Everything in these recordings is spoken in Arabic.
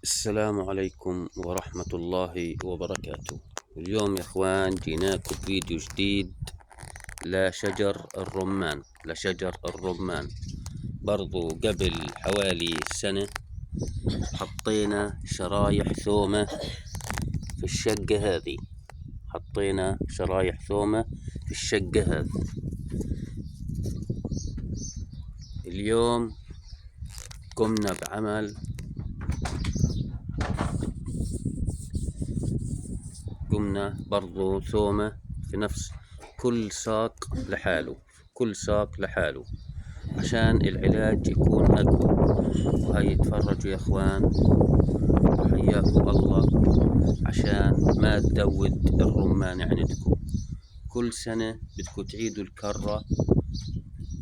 السلام عليكم ورحمة الله وبركاته. اليوم يا اخوان جيناكم فيديو جديد لشجر الرمان. برضو قبل حوالي سنة حطينا شرايح ثومة في الشقة هذه، اليوم قمنا بعمل برضو ثومة في نفس كل ساق لحاله عشان العلاج يكون أقوى. وهي تفرجوا يا اخوان، حياكم الله، عشان ما تدود الرمان عندكم. كل سنة بدكم تعيدوا الكرة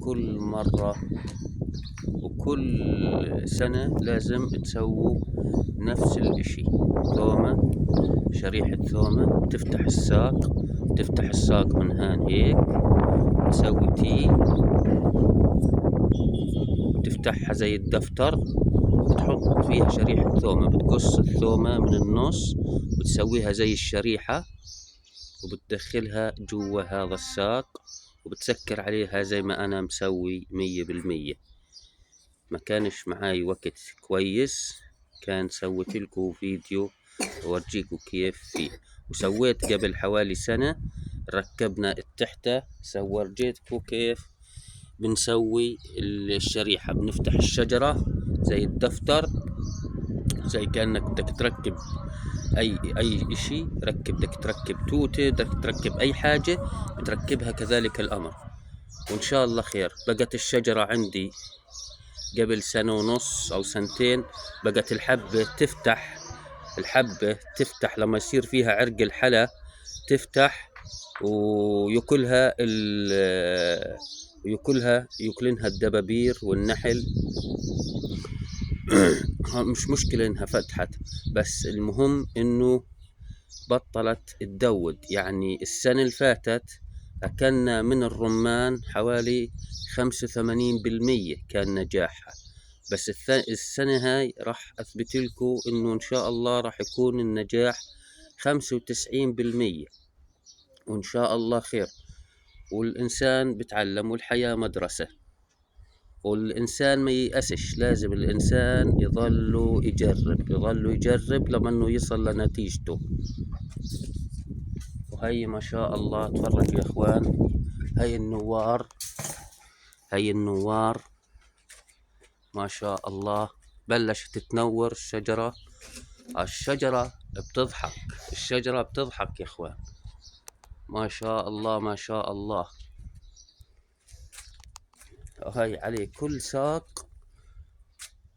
كل مرة، وكل سنة لازم تسووا نفس الاشي. ثومة، شريحة ثومة، تفتح الساق من هان هيك، تسوي تي، تفتحها زي الدفتر، وتحط فيها شريحة ثومة، بتقص الثومة من النص وتسويها زي الشريحة، وبتدخلها جوا هذا الساق، وبتسكر عليها زي ما أنا مسوي 100%. ما كانش معاي وقت كويس، كان سويت لكم فيديو أورجيكم كيف فيه. وسويت قبل حوالي سنة، ركبنا التحتة، ورجيتكم كيف بنسوي الشريحة. بنفتح الشجرة زي الدفتر، زي كأنك بدك تركب أي إشي، بدك تركب توتة، بدك تركب أي حاجة بتركبها كذلك الأمر، وإن شاء الله خير. بقت الشجرة عندي قبل سنة ونص أو سنتين، بقت الحبة تفتح لما يصير فيها عرق الحلا، تفتح ويأكلنها الدبابير والنحل. مش مشكلة انها فتحت، بس المهم انه بطلت تدود. يعني السنة اللي فاتت أكلنا من الرمان حوالي 85% كان نجاحها، بس السنة هاي راح أثبت لكم إنه إن شاء الله راح يكون النجاح 95%، وإن شاء الله خير. والإنسان بتعلم، والحياة مدرسة، والإنسان ما ييأسش، لازم الإنسان يظل يجرب لما إنه يصل لنتيجته. وهي ما شاء الله تفرجوا يا إخوان، هي النوار ما شاء الله بلشت تتنور. الشجرة بتضحك يا إخوان، ما شاء الله. هاي عليه كل ساق،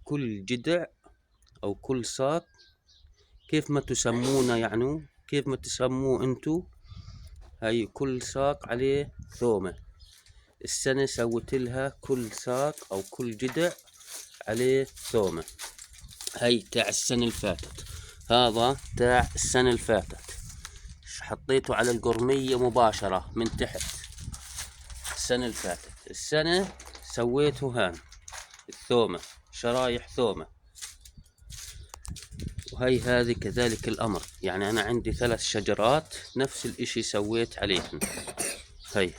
كل جدع أو كل ساق، كيف ما تسمونه، يعني كيف ما تسموه انتو. هاي كل ساق عليه ثومة. السنة سويت لها كل ساق أو كل جدع عليه ثومة. هاي تاع السنة اللي فاتت، هذا تاع السنة اللي فاتت، حطيته على القرمية مباشرة من تحت. السنة اللي فاتت، السنة سويته هان الثومة، شرايح ثومة. وهي هذه كذلك الأمر. يعني أنا عندي 3 شجرات نفس الإشي سويت عليهن. هي